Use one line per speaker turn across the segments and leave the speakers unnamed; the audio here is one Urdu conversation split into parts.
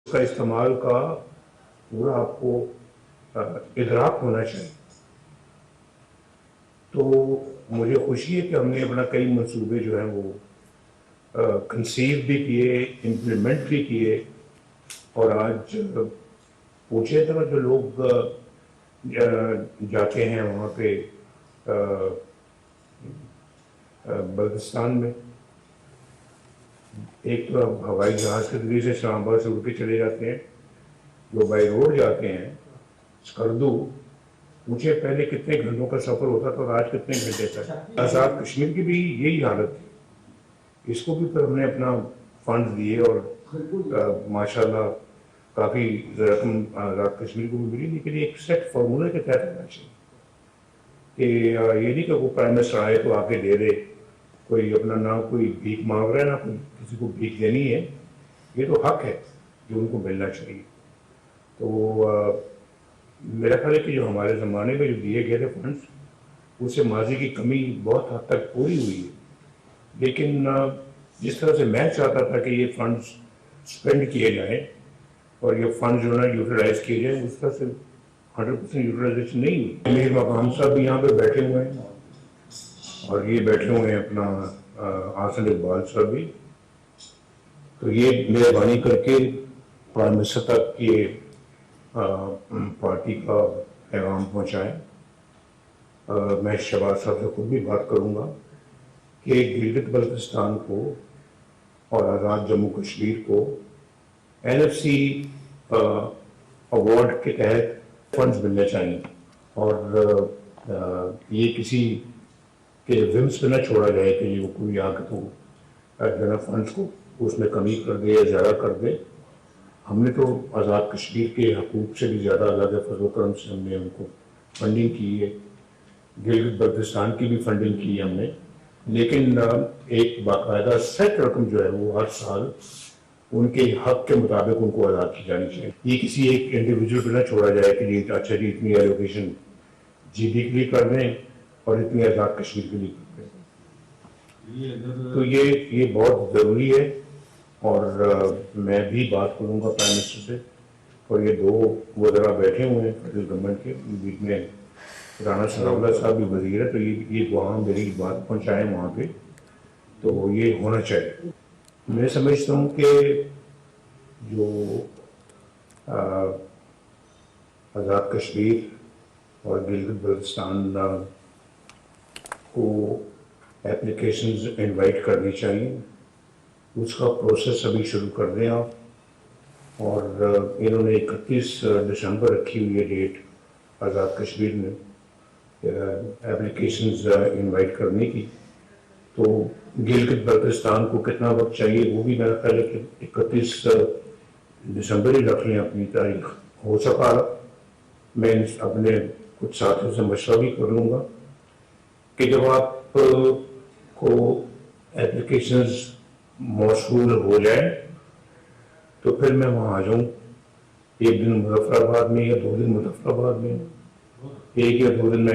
اس کا استعمال کا پورا آپ کو ادراک ہونا چاہیے. تو مجھے خوشی ہے کہ ہم نے اپنا کئی منصوبے جو ہیں وہ کنسیو بھی کیے، امپلیمنٹ بھی کیے، اور آج پوچھے طرح جو لوگ جاتے ہیں وہاں پہ بلتستان میں، ایک تو اب ہوائی جہاز کے ذریعے سے اسلام آباد سے اڑ کے چلے جاتے ہیں، جو بائی روڈ جاتے ہیں اسکردو، مجھے پہلے کتنے گھنٹوں کا سفر ہوتا تھا اور آج کتنے گھنٹے کا. آزاد کشمیر کی بھی یہی حالت تھی. اس کو بھی پھر ہم نے اپنا فنڈ دیے اور ماشاءاللہ کافی رقم آزاد کشمیر کو بھی ملی، لیکن ایک سیٹ فارمولہ کے تحت ہونا چاہیے کہ یہ نہیں کہ وہ پرائم منسٹر آئے تو آ کے دے دے، کوئی اپنا نہ کوئی بھیک مانگ رہا ہے نہ کوئی کسی کو بھیک دینی ہے. یہ تو حق ہے جو ان کو ملنا چاہیے. تو میرا خیال ہے کہ جو ہمارے زمانے میں جو دیے گئے تھے فنڈس، اس سے ماضی کی کمی بہت حد تک پوری ہوئی ہے. لیکن جس طرح سے میں چاہتا تھا کہ یہ فنڈس اسپینڈ کیے جائیں اور یہ فنڈ جو ہے نا یوٹیلائز کیے جائیں، اس طرح سے 100% یوٹیلائزیشن نہیں ہوئی. امیر مقام صاحب بھی یہاں پہ بیٹھے ہوئے ہیں اور یہ بیٹھے ہوئے ہیں اپنا حسن اقبال صاحب بھی. تو یہ مہربانی کر کے پرائم منسٹر تک یہ پارٹی کا پیغام پہنچائیں. میں شہباز صاحب سے خود بھی بات کروں گا کہ گلگت بلتستان کو اور آزاد جموں کشمیر کو NFC ایوارڈ کے تحت فنڈز ملنے چاہیے، اور یہ کسی کے ومس پہ نہ چھوڑا جائے کہ یہ کوئی آ کے تو جو ہے فنڈس کو اس میں کمی کر دے یا زیادہ کر دے. ہم نے تو آزاد کشمیر کے حقوق سے بھی زیادہ اللہ کے فضل و کرم سے ہم نے ان کو فنڈنگ کی ہے. گلگت بلتستان کی بھی فنڈنگ کی ہے ہم نے، لیکن ایک باقاعدہ سیٹ رقم جو ہے وہ ہر سال ان کے حق کے مطابق ان کو ادا کی جانی چاہیے. یہ کسی ایک انڈیویجول پہ نہ چھوڑا جائے کہ یہ اچھا جی اتنی ایلوکیشن جی ڈی کے لیے کر دیں اور اتنی آزاد کشمیر کے لیے کر دیں. تو یہ بہت ضروری ہے، اور میں بھی بات کروں گا پرائم منسٹر سے. اور یہ دو وزراء بیٹھے ہوئے ہیں فیڈرل گورنمنٹ کے بیچ میں، رانا ثناءاللہ صاحب بھی وزیر ہے، تو یہ وہاں میری بات پہنچائیں وہاں پہ. تو یہ ہونا چاہیے. میں سمجھتا ہوں کہ جو آزاد کشمیر اور گلگت بلتستان کو اپلیکیشنز انوائٹ کرنی چاہیے. اس کا پروسیس ابھی شروع کر دیں آپ. اور انہوں نے 31 دسمبر رکھی ہوئی ہے ڈیٹ آزاد کشمیر میں اپلیکیشنز انوائٹ کرنے کی. تو گلگت بلتستان کو کتنا وقت چاہیے وہ بھی میرا خیال ہے کہ 31 دسمبر ہی رکھ لیں اپنی تاریخ. ہو سکا میں اپنے کچھ ساتھیوں سے مشورہ بھی کر لوں گا کہ جب آپ کو اپلیکیشنز موصول ہو جائیں تو پھر میں وہاں آ جاؤں. ایک دن مظفر آباد میں یا 2 دن مظفر آباد میں، 1 یا 2 دن میں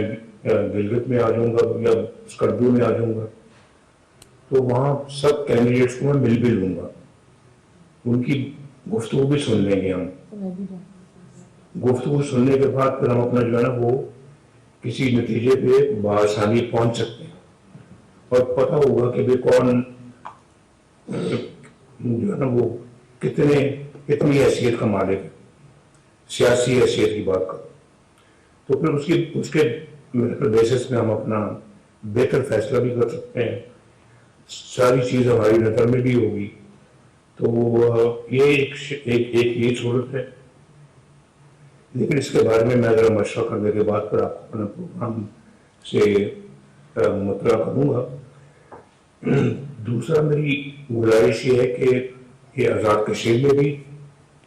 گلگت میں آ جاؤں گا یا اسکردو میں آ جاؤں گا. تو وہاں سب کینڈیڈیٹس کو میں مل بھی لوں گا، ان کی گفتگو بھی سن لیں گے. ہم گفتگو سننے کے بعد پھر ہم اپنا جو ہے نا وہ کسی نتیجے پہ بآسانی پہنچ سکتے ہیں، اور پتہ ہوگا کہ بھی کون جو ہے نا وہ کتنی حیثیت کا مالک ہے. سیاسی حیثیت کی بات کرو تو پھر اس کے بیسس میں ہم اپنا بہتر فیصلہ بھی کر سکتے ہیں. ساری چیز ہماری نظر میں بھی ہوگی. تو یہ ایک یہ صورت ہے. لیکن اس کے بارے میں ذرا مشورہ کرنے کے بعد پھر آپ کو اپنا پروگرام سے مطلع کروں گا. دوسرا میری گزارش یہ ہے کہ یہ آزاد کشمیر میں بھی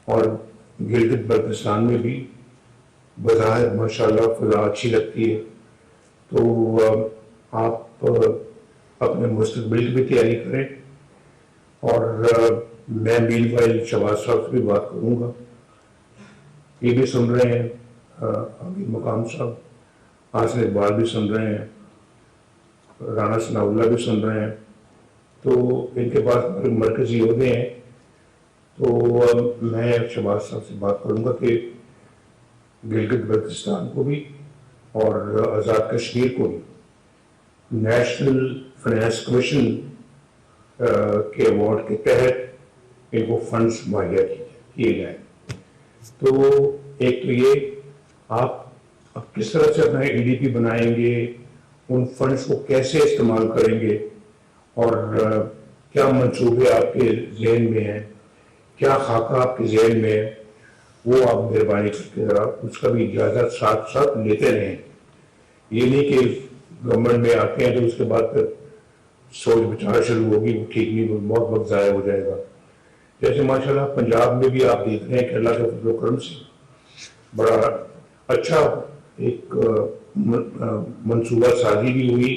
اور گلگت بلتستان میں بھی بظاہر ماشاءاللہ فضا اچھی لگتی ہے. تو آپ اپنے مستقبل کی بھی تیاری کریں. اور میں مین وائل شہباز صاحب سے بھی بات کروں گا. یہ بھی سن رہے ہیں امیر مقام صاحب، حسن اقبال بھی سن رہے ہیں، رانا ثناءاللہ بھی سن رہے ہیں. تو ان کے پاس مرکزی عہدے ہیں، تو میں شہباز صاحب سے بات کروں گا کہ گلگت بلتستان کو بھی اور آزاد کشمیر کو بھی نیشنل فائنانس کمیشن کے ایوارڈ کے تحت ان کو فنڈز مہیا کیے جائیں. تو ایک تو یہ آپ اب کس طرح سے اپنا EDP بنائیں گے, ان فنڈز کو کیسے استعمال کریں گے, اور کیا منصوبے آپ کے ذہن میں ہیں, کیا خاکہ آپ کے ذہن میں ہے, وہ آپ مہربانی کر کے ذرا اس کا بھی اجازت ساتھ ساتھ لیتے رہیں. یہ نہیں کہ گورنمنٹ میں آتے ہیں تو اس کے بعد پھر سوچ بچانا شروع ہوگی, وہ ٹھیک نہیں, وہ بہت وقت ضائع ہو جائے گا. جیسے ماشاءاللہ پنجاب میں بھی آپ دیکھ رہے ہیں کہ اللہ کے فضل و کرم سے بڑا اچھا ایک منصوبہ سازی بھی ہوئی,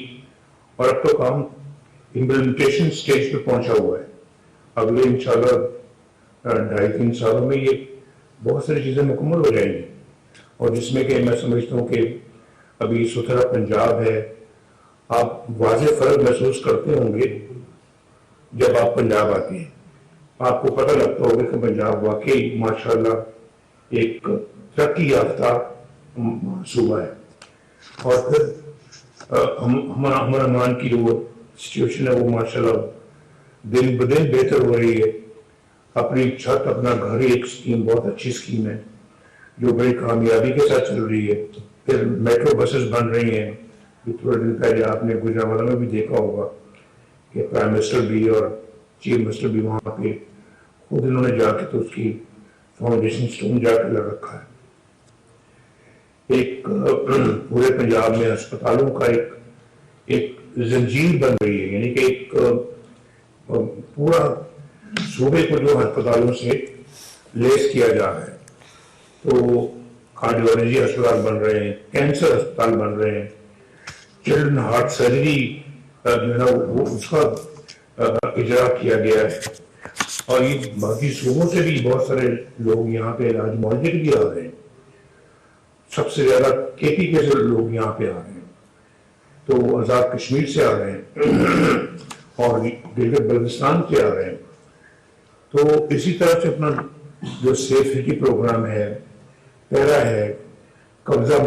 اور اب تو کام امپلیمنٹیشن سٹیج پہ پہنچا ہوا ہے. اگلے انشاءاللہ 2.5-3 سالوں میں یہ بہت ساری چیزیں مکمل ہو جائیں گی, اور جس میں کہ میں سمجھتا ہوں کہ ابھی ستھرا پنجاب ہے. آپ واضح فرق محسوس کرتے ہوں گے جب آپ پنجاب آتے ہیں, آپ کو پتہ لگتا ہوگا کہ پنجاب واقعی ماشاءاللہ ایک ترقی یافتہ صوبہ ہے. اور پھر ہمارا مان کی جو سچویشن ہے وہ ماشاءاللہ دن بدن بہتر ہو رہی ہے. اپنی چھت اپنا گھر ایک اسکیم بہت اچھی اسکیم ہے جو بڑی کامیابی کے ساتھ چل رہی ہے. پھر میٹرو بسز بن رہی ہیں. تھوڑے دن پہلے آپ نے گجرانوالہ میں بھی دیکھا ہوگا کہ پرائم منسٹر بھی اور چیف منسٹر بھی وہاں پہ خود انہوں نے جا کے تو اس کی فاؤنڈیشن سٹون جا کے لگ رکھا ہے. ایک پورے پنجاب میں ہسپتالوں کا ایک زنجیر بن رہی ہے, یعنی کہ ایک پورا صوبے کو جو ہسپتالوں سے لیس کیا جا رہا ہے. تو کارڈیولوجی ہسپتال بن رہے ہیں, کینسر ہسپتال بن رہے ہیں, چلڈرن ہارٹ سرجری جو ہے نا وہ اس کا اجرا کیا گیا ہے. اور یہ باقی صوبوں سے بھی بہت سارے لوگ یہاں پہ علاج معالجے کے لیے آ رہے ہیں. سب سے زیادہ KP کے سے لوگ یہاں پہ آ رہے ہیں, تو آزاد کشمیر سے آ رہے ہیں اور گلگت بلتستان سے آ رہے ہیں. تو اسی طرح سے اپنا جو سیف سٹی پروگرام ہے, پیرا ہے, قبضہ